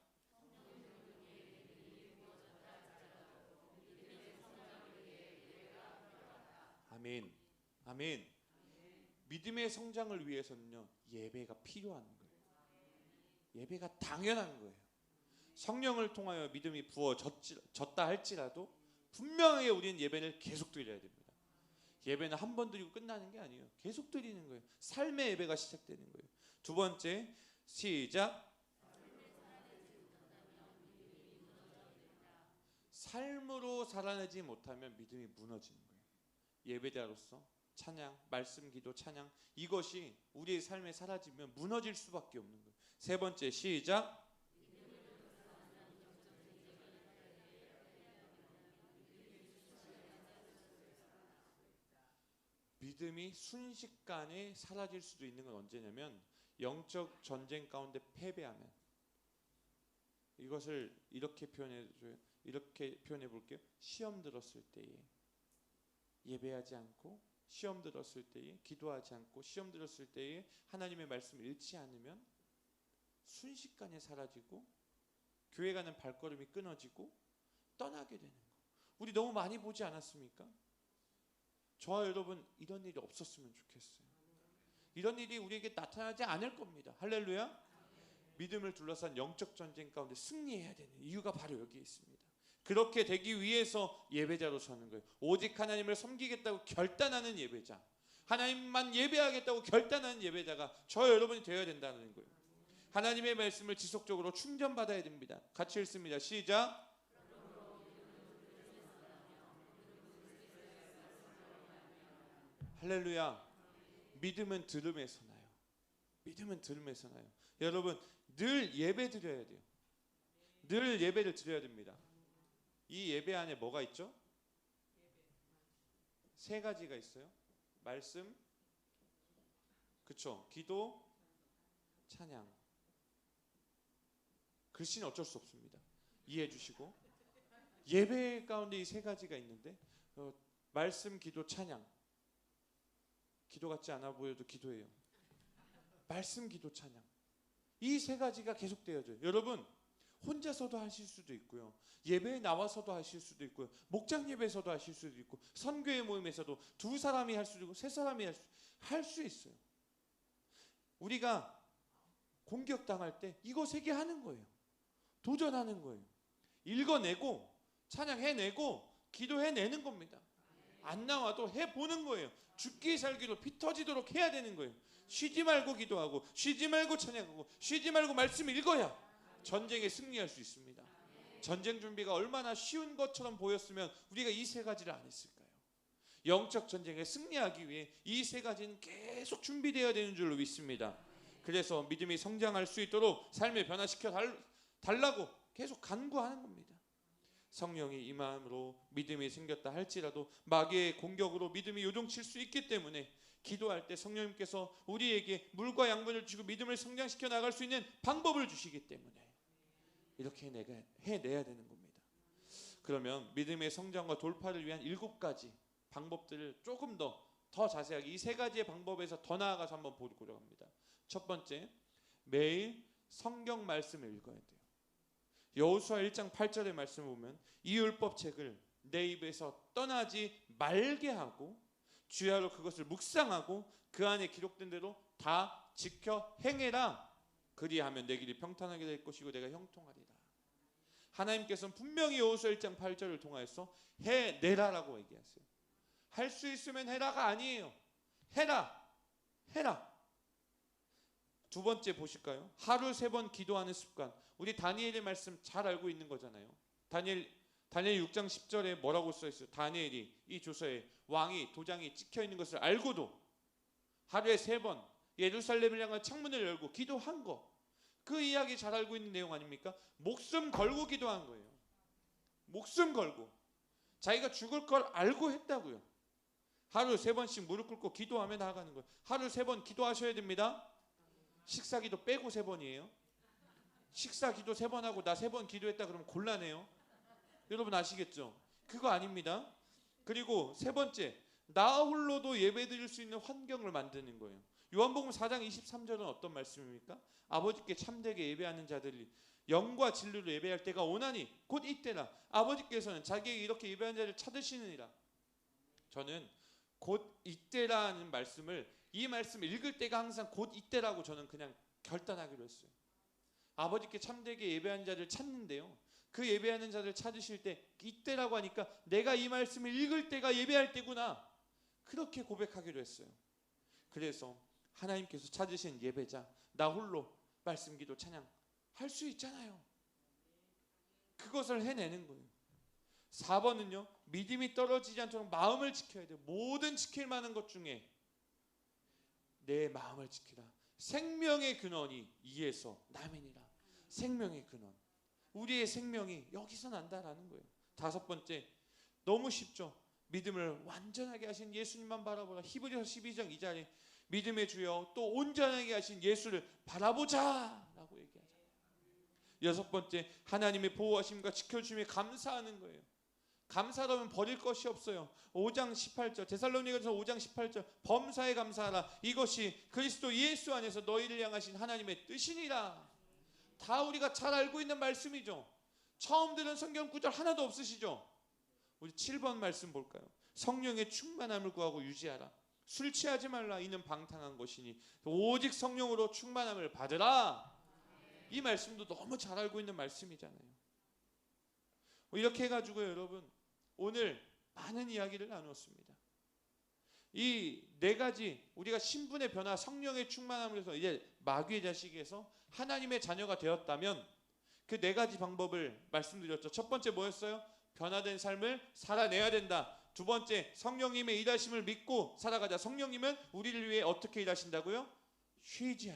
아멘. 아멘. 믿음의 성장을 위해서는요, 예배가 필요한 거예요. 예배가 당연한 거예요. 성령을 통하여 믿음이 부어졌다 할지라도 분명하게 우리는 예배를 계속 드려야 됩니다. 예배는 한 번 드리고 끝나는 게 아니에요. 계속 드리는 거예요. 삶의 예배가 시작되는 거예요. 두 번째, 시작. 삶으로 살아내지 못하면 믿음이 무너지는 거예요. 예배자로서 찬양, 말씀, 기도, 찬양, 이것이 우리의 삶에 사라지면 무너질 수밖에 없는 거예요. 세 번째, 시작. 믿음이 순식간에 사라질 수도 있는 건 언제냐면 영적 전쟁 가운데 패배하면. 이것을 이렇게 표현해 볼게요. 시험 들었을 때에 예배하지 않고, 시험 들었을 때에 기도하지 않고, 시험 들었을 때에 하나님의 말씀을 읽지 않으면 순식간에 사라지고 교회 가는 발걸음이 끊어지고 떠나게 되는 거. 우리 너무 많이 보지 않았습니까? 저와 여러분, 이런 일이 없었으면 좋겠어요. 이런 일이 우리에게 나타나지 않을 겁니다. 할렐루야. 믿음을 둘러싼 영적 전쟁 가운데 승리해야 되는 이유가 바로 여기에 있습니다. 그렇게 되기 위해서 예배자로 서는 거예요. 오직 하나님을 섬기겠다고 결단하는 예배자, 하나님만 예배하겠다고 결단하는 예배자가 저와 여러분이 되어야 된다는 거예요. 하나님의 말씀을 지속적으로 충전받아야 됩니다. 같이 읽습니다. 시작. 할렐루야. 믿음은 들음에서 나요. 믿음은 들음에서 나요. 여러분, 늘 예배 드려야 돼요. 늘 예배를 드려야 됩니다. 이 예배 안에 뭐가 있죠? 세 가지가 있어요. 말씀, 그쵸? 기도, 찬양. 글씨는 어쩔 수 없습니다. 이해해 주시고. 예배 가운데 이 세 가지가 있는데 말씀, 기도, 찬양. 기도 같지 않아 보여도 기도예요. 말씀, 기도, 찬양. 이 세 가지가 계속 되어져요. 여러분, 혼자서도 하실 수도 있고요, 예배에 나와서도 하실 수도 있고요, 목장 예배에서도 하실 수도 있고, 선교회 모임에서도 두 사람이 할 수도 있고 세 사람이 할 수 있어요. 우리가 공격당할 때 이거 세 개 하는 거예요. 도전하는 거예요. 읽어내고 찬양해내고 기도해내는 겁니다. 안 나와도 해보는 거예요. 죽기 살기로 피 터지도록 해야 되는 거예요. 쉬지 말고 기도하고, 쉬지 말고 찬양하고, 쉬지 말고 말씀 읽어야 전쟁에 승리할 수 있습니다. 전쟁 준비가 얼마나 쉬운 것처럼 보였으면 우리가 이 세 가지를 안 했을까요? 영적 전쟁에 승리하기 위해 이 세 가지는 계속 준비되어야 되는 줄로 믿습니다. 그래서 믿음이 성장할 수 있도록 삶을 변화시켜 달라고 계속 간구하는 겁니다. 성령이 이 마음으로 믿음이 생겼다 할지라도 마귀의 공격으로 믿음이 요동칠 수 있기 때문에 기도할 때 성령님께서 우리에게 물과 양분을 주시고 믿음을 성장시켜 나갈 수 있는 방법을 주시기 때문에 이렇게 해내야 되는 겁니다. 그러면 믿음의 성장과 돌파를 위한 7가지 방법들을 조금 더 자세하게 이 3가지의 방법에서 더 나아가서 한번 보려고 합니다. 첫 번째, 매일 성경 말씀을 읽어야 돼요. 여호수아 1장 8절의 말씀을 보면 이 율법책을 내 입에서 떠나지 말게 하고 주야로 그것을 묵상하고 그 안에 기록된 대로 다 지켜 행해라. 그리하면 내 길이 평탄하게 될 것이고 내가 형통하리라. 하나님께서는 분명히 여호수아 1장 8절을 통하여서 해내라라고 얘기하세요. 할 수 있으면 해라가 아니에요. 해라. 두 번째 보실까요? 하루 3번 기도하는 습관. 우리 다니엘의 말씀 잘 알고 있는 거잖아요. 다니엘 6장 10절에 뭐라고 써 있어요? 다니엘이 이 조서에 왕이 도장이 찍혀 있는 것을 알고도 하루에 3번 예루살렘을 향한 창문을 열고 기도한 거. 그 이야기 잘 알고 있는 내용 아닙니까? 목숨 걸고 기도한 거예요. 목숨 걸고. 자기가 죽을 걸 알고 했다고요. 하루 3번씩 무릎 꿇고 기도하며 나아가는 거예요. 하루 3번 기도하셔야 됩니다. 식사 기도 빼고 3번이에요. 식사 기도 3번 하고 나 3번 기도했다 그러면 곤란해요. 여러분 아시겠죠? 그거 아닙니다. 그리고 3번째, 나 홀로도 예배 드릴 수 있는 환경을 만드는 거예요. 요한복음 4장 23절은 어떤 말씀입니까? 아버지께 참되게 예배하는 자들이 영과 진리로 예배할 때가 오나니 곧 이때라. 아버지께서는 자기에게 이렇게 예배하는 자를 찾으시느니라. 저는 곧 이때라는 말씀을, 이 말씀을 읽을 때가 항상 곧 이때라고 저는 그냥 결단하기로 했어요. 아버지께 참되게 예배하는 자를 찾는데요, 그 예배하는 자를 찾으실 때 이때라고 하니까 내가 이 말씀을 읽을 때가 예배할 때구나, 그렇게 고백하기로 했어요. 그래서 하나님께서 찾으신 예배자, 나 홀로 말씀, 기도, 찬양 할 수 있잖아요. 그것을 해내는 거예요. 4번은요, 믿음이 떨어지지 않도록 마음을 지켜야 돼요. 모든 지킬 만한 것 중에 내 마음을 지키라. 생명의 근원이 이에서 남이니라. 생명의 근원, 우리의 생명이 여기서 난다라는 거예요. 5번째, 너무 쉽죠. 믿음을 완전하게 하신 예수님만 바라보라. 히브리서 12장 2절에 믿음의 주여 또 온전하게 하신 예수를 바라보자 라고 얘기하죠. 6번째, 하나님의 보호하심과 지켜주심에 감사하는 거예요. 감사하면 버릴 것이 없어요. 5장 18절, 데살로니가서 5장 18절, 범사에 감사하라. 이것이 그리스도 예수 안에서 너희를 향하신 하나님의 뜻이니라. 다 우리가 잘 알고 있는 말씀이죠. 처음 들은 성경 구절 하나도 없으시죠? 우리 7번 말씀 볼까요? 성령의 충만함을 구하고 유지하라. 술 취하지 말라. 이는 방탕한 것이니 오직 성령으로 충만함을 받으라. 이 말씀도 너무 잘 알고 있는 말씀이잖아요. 이렇게 해가지고 여러분, 오늘 많은 이야기를 나누었습니다. 이 4가지, 우리가 신분의 변화, 성령의 충만함을 해서 이제 마귀의 자식에서 하나님의 자녀가 되었다면 그 4가지 방법을 말씀드렸죠. 첫 번째 뭐였어요? 변화된 삶을 살아내야 된다. 두 번째, 성령님의 일하심을 믿고 살아가자. 성령님은 우리를 위해 어떻게 일하신다고요? 쉬지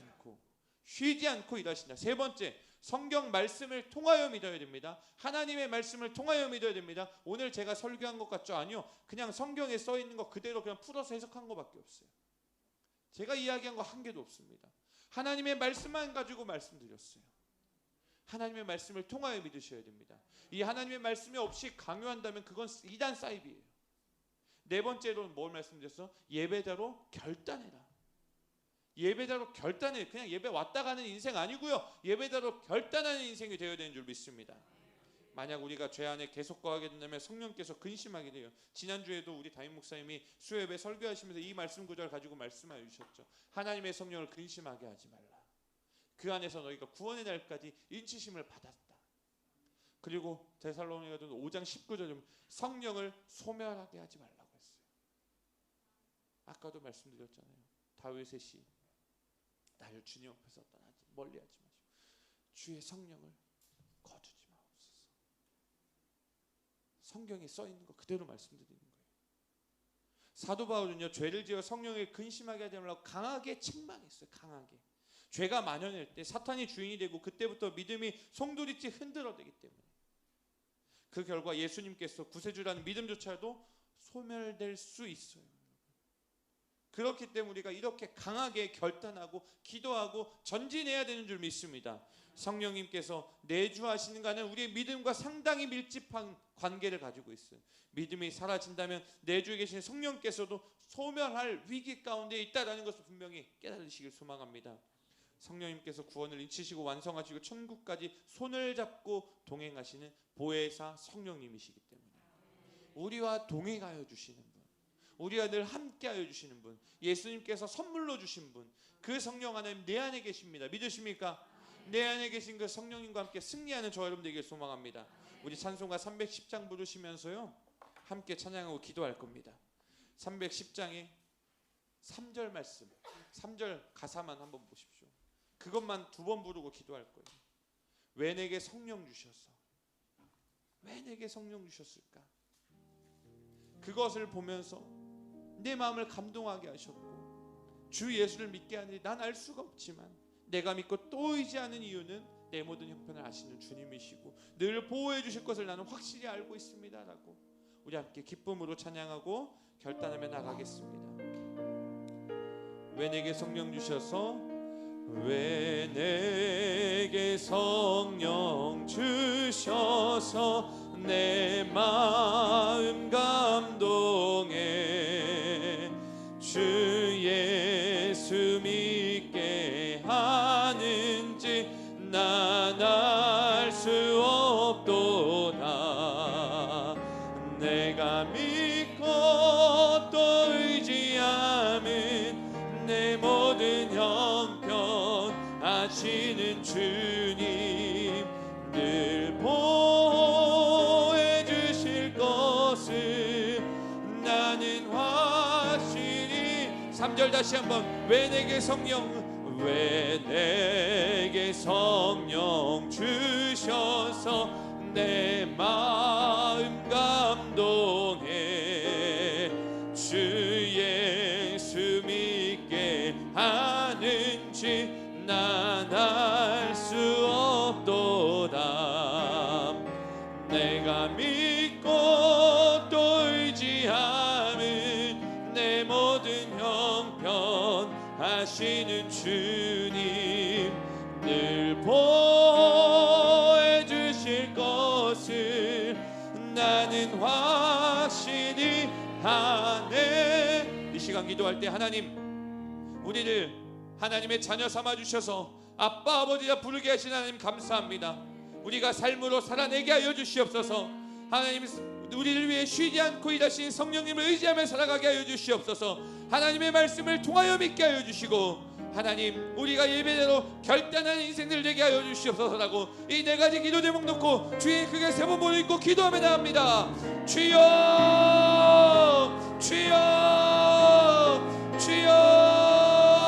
않고 일하신다. 세 번째, 성경 말씀을 통하여 믿어야 됩니다. 하나님의 말씀을 통하여 믿어야 됩니다. 오늘 제가 설교한 것 같죠? 아니요. 그냥 성경에 써 있는 거 그대로 그냥 풀어서 해석한 것밖에 없어요. 제가 이야기한 거 한 개도 없습니다. 하나님의 말씀만 가지고 말씀드렸어요. 하나님의 말씀을 통하여 믿으셔야 됩니다. 이 하나님의 말씀이 없이 강요한다면 그건 이단 사이비예요. 네 번째로는 뭘 말씀드렸어? 예배자로 결단해라. 예배자로 결단해. 그냥 예배 왔다 가는 인생 아니고요, 예배자로 결단하는 인생이 되어야 되는 줄 믿습니다. 만약 우리가 죄 안에 계속 거하게 된다면 성령께서 근심하게 돼요. 지난주에도 우리 담임 목사님이 수요예배 설교하시면서 이 말씀 구절 가지고 말씀해 주셨죠. 하나님의 성령을 근심하게 하지 말라. 그 안에서 너희가 구원의 날까지 인치심을 받았다. 그리고 데살로니가서 5장 19절에 성령을 소멸하게 하지 말라고 했어요. 아까도 말씀드렸잖아요. 다윗의 시, 나를 주님 앞에서 떠나지 멀리하지 마시고 주의 성령을 거두지 마옵소서. 성경에 써 있는 거 그대로 말씀드리는 거예요. 사도 바울은요, 죄를 지어 성령을 근심하게 하지 말라고 강하게 책망했어요. 강하게. 죄가 만연할 때 사탄이 주인이 되고 그때부터 믿음이 송두리째 흔들어대기 때문에 그 결과 예수님께서 구세주라는 믿음조차도 소멸될 수 있어요. 그렇기 때문에 우리가 이렇게 강하게 결단하고 기도하고 전진해야 되는 줄 믿습니다. 성령님께서 내주하시는 가는 우리의 믿음과 상당히 밀집한 관계를 가지고 있어요. 믿음이 사라진다면 내주에 계신 성령께서도 소멸할 위기 가운데 있다는 것을 분명히 깨달으시길 소망합니다. 성령님께서 구원을 인치시고 완성하시고 천국까지 손을 잡고 동행하시는 보혜사 성령님이시기 때문에 우리와 동행하여 주시는 분, 우리와 늘 함께하여 주시는 분, 예수님께서 선물로 주신 분, 그 성령 하나님 내 안에 계십니다. 믿으십니까? 내 안에 계신 그 성령님과 함께 승리하는 저 여러분 되길 소망합니다. 우리 찬송가 310장 부르시면서요 함께 찬양하고 기도할 겁니다. 310장의 3절 말씀, 3절 가사만 한번 보십시오. 그것만 2번 부르고 기도할 거예요. 왜 내게 성령 주셔서, 왜 내게 성령 주셨을까? 그것을 보면서 내 마음을 감동하게 하셨고, 주 예수를 믿게 하니 난 알 수가 없지만 내가 믿고 또 의지하는 이유는 내 모든 형편을 아시는 주님이시고 늘 보호해 주실 것을 나는 확실히 알고 있습니다 라고 우리 함께 기쁨으로 찬양하고 결단하며 나가겠습니다. 왜 내게 성령 주셔서, 왜 내게 성령 주셔서 내 마음 감동해 주 예수 믿게 하는지 난 알 수 없도다. 내가 믿고 또 의지함은 내 모든 형편 아시는 주님 늘 보호해 주실 것을 나는 확실히. 3절 다시 한번. 왜 내게 성령, 왜 내게 성령 주셔서 내 마음 감동해 주 예수 믿게 하는지 난 알 수 없도다. 내가 믿고 또 의지함은 내 모든 형편 하시는 주님 늘 보호해 주실 것을 나는 확신이 하네. 이 시간 기도할 때 하나님, 우리를 하나님의 자녀 삼아 주셔서 아빠 아버지라 부르게 하신 하나님 감사합니다. 우리가 삶으로 살아내게 하여 주시옵소서. 하나님, 우리를 위해 쉬지 않고 일하신 성령님을 의지하며 살아가게 하여 주시옵소서. 하나님의 말씀을 통하여 믿게 하여 주시고, 하나님 우리가 예배대로 결단하는 인생들 되게 하여 주시옵소서라고 이 네 가지 기도 제목 놓고 주의 크게 세 번 모이고 기도하며 나갑니다. 주여, 주여, 주여.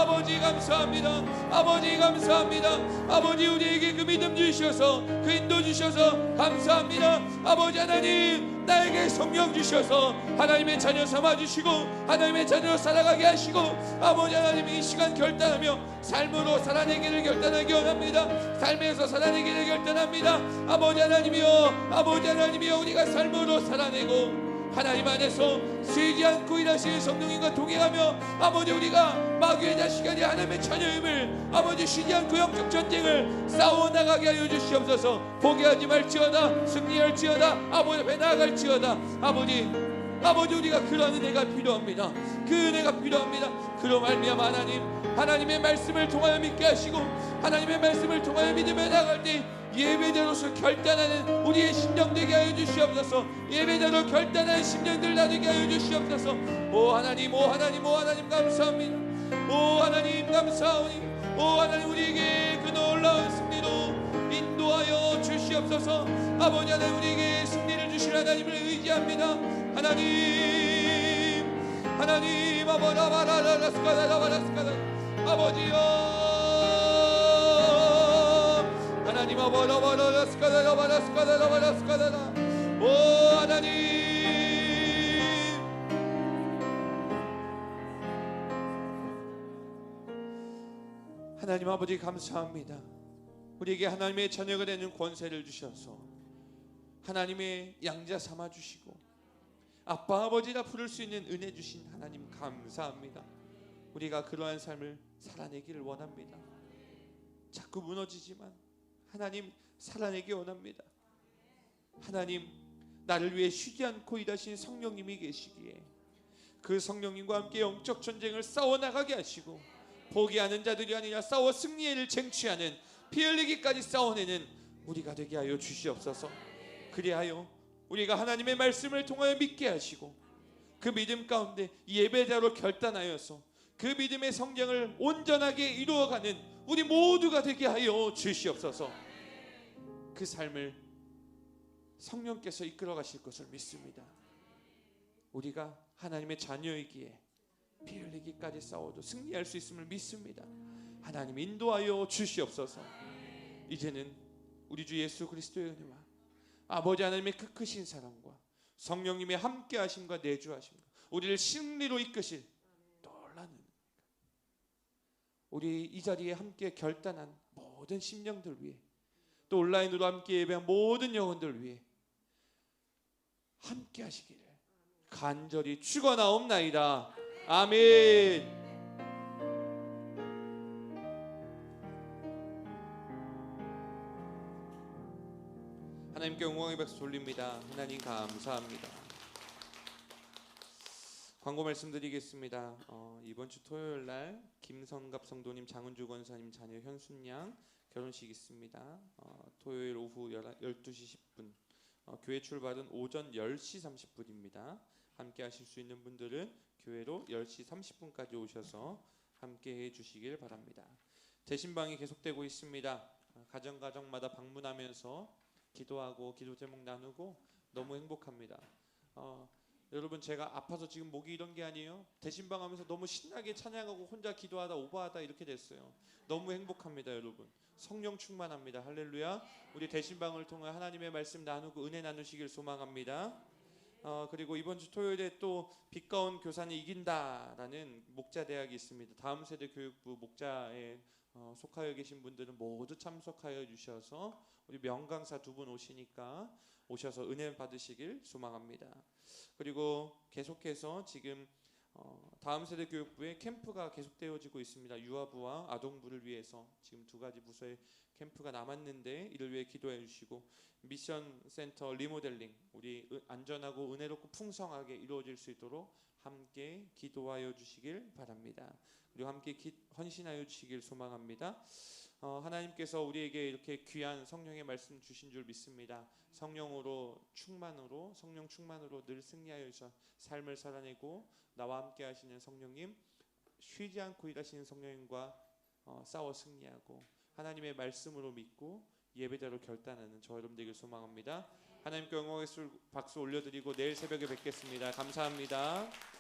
아버지 감사합니다. 아버지 감사합니다. 아버지 우리에게 그 믿음 주셔서 그 인도 주셔서 감사합니다. 아버지 하나님, 나에게 성령 주셔서 하나님의 자녀 삼아주시고 하나님의 자녀로 살아가게 하시고, 아버지 하나님 이 시간 결단하며 삶으로 살아내기를 결단하기 원합니다. 삶에서 살아내기를 결단합니다. 아버지 하나님이여, 아버지 하나님이여, 우리가 삶으로 살아내고 하나님 안에서 쉬지 않고 일하시는 성령님과 동행하며 아버지 우리가 마귀의 자식이 아니라 하나님의 자녀임을 아버지 쉬지 않고 영적 전쟁을 싸워나가게 하여 주시옵소서. 포기하지 말지어다, 승리할지어다, 아버지 앞에 나아갈지어다. 아버지 우리가 그러한 은혜가 필요합니다. 그 은혜가 필요합니다. 그로 말미암아 하나님의 말씀을 통하여 믿게 하시고 하나님의 말씀을 통하여 믿으며 나아갈 때 예배자로서 결단하는 우리의 심령 되게 하여 주시옵소서. 예배자로 결단하는 심령들 나되게 하여 주시옵소서. 오 하나님, 오 하나님, 오 하나님 감사합니다. 오 하나님 감사하오니, 오 하나님 우리에게 그 놀라운 승리로 인도하여 주시옵소서. 아버지 하나님 우리에게 승리를 주실 하나님을 의지합니다. 하나님 아버지여, 하나님 오 하나님, 하나님 아버지 감사합니다. 우리에게 하나님의 자녀가 되는 권세를 주셔서 하나님의 양자 삼아 주시고 아빠 아버지라 부를 수 있는 은혜 주신 하나님 감사합니다. 우리가 그러한 삶을 살아내기를 원합니다. 자꾸 무너지지만 하나님 살아내기 원합니다. 하나님, 나를 위해 쉬지 않고 일하신 성령님이 계시기에 그 성령님과 함께 영적 전쟁을 싸워나가게 하시고 포기하는 자들이 아니라 싸워 승리를 쟁취하는 피 흘리기까지 싸워내는 우리가 되게 하여 주시옵소서. 그리하여 우리가 하나님의 말씀을 통하여 믿게 하시고 그 믿음 가운데 예배자로 결단하여서 그 믿음의 성장을 온전하게 이루어가는 우리 모두가 되게 하여 주시옵소서. 그 삶을 성령께서 이끌어 가실 것을 믿습니다. 우리가 하나님의 자녀이기에 피 흘리기까지 싸워도 승리할 수 있음을 믿습니다. 하나님 인도하여 주시옵소서. 이제는 우리 주 예수 그리스도의 은혜와 아버지 하나님의 그 크신 사랑과 성령님의 함께 하심과 내주하심과 우리를 승리로 이끄실 놀라는 우리 이 자리에 함께 결단한 모든 심령들 위해 또 온라인으로 함께 예배한 모든 영혼들 위해 함께 하시기를 간절히 축원하옵나이다. 아멘. 하나님께 영광의 박수 돌립니다. 하나님 감사합니다. 광고 말씀드리겠습니다. 이번 주 토요일 날 김성갑 성도님, 장은주 권사님 자녀 현순양 결혼식 있습니다. 토요일 오후 12시 10분. 교회 출발은 오전 10시 30분입니다. 함께 하실 수 있는 분들은 교회로 10시 30분까지 오셔서 함께 해 주시길 바랍니다. 대신방이 계속되고 있습니다. 가정마다 방문하면서 기도하고 기도 제목 나누고 너무 행복합니다. 여러분 제가 아파서 지금 목이 이런 게 아니에요. 대신방 하면서 너무 신나게 찬양하고 혼자 기도하다 오버하다 이렇게 됐어요. 너무 행복합니다. 여러분 성령 충만합니다. 할렐루야. 우리 대신방을 통해 하나님의 말씀 나누고 은혜 나누시길 소망합니다. 그리고 이번 주 토요일에 또 빛가운 교사는 이긴다라는 목자대학이 있습니다. 다음 세대 교육부 목자에 속하여 계신 분들은 모두 참석하여 주셔서 우리 명강사 두 분 오시니까 오셔서 은혜 받으시길 소망합니다. 그리고 계속해서 지금 다음 세대 교육부에 캠프가 계속되어지고 있습니다. 유아부와 아동부를 위해서 지금 두 가지 부서의 캠프가 남았는데 이를 위해 기도해 주시고 미션 센터 리모델링 우리 안전하고 은혜롭고 풍성하게 이루어질 수 있도록 함께 기도하여 주시길 바랍니다. 그리고 함께 헌신하여 주시길 소망합니다. 하나님께서 우리에게 이렇게 귀한 성령의 말씀 주신 줄 믿습니다. 성령 충만으로 늘 승리하여 삶을 살아내고 나와 함께 하시는 성령님, 쉬지 않고 일하시는 성령님과 싸워 승리하고 하나님의 말씀으로 믿고 예배자로 결단하는 저 여러분 되길 소망합니다. 하나님께 영광의 박수 올려드리고 내일 새벽에 뵙겠습니다. 감사합니다.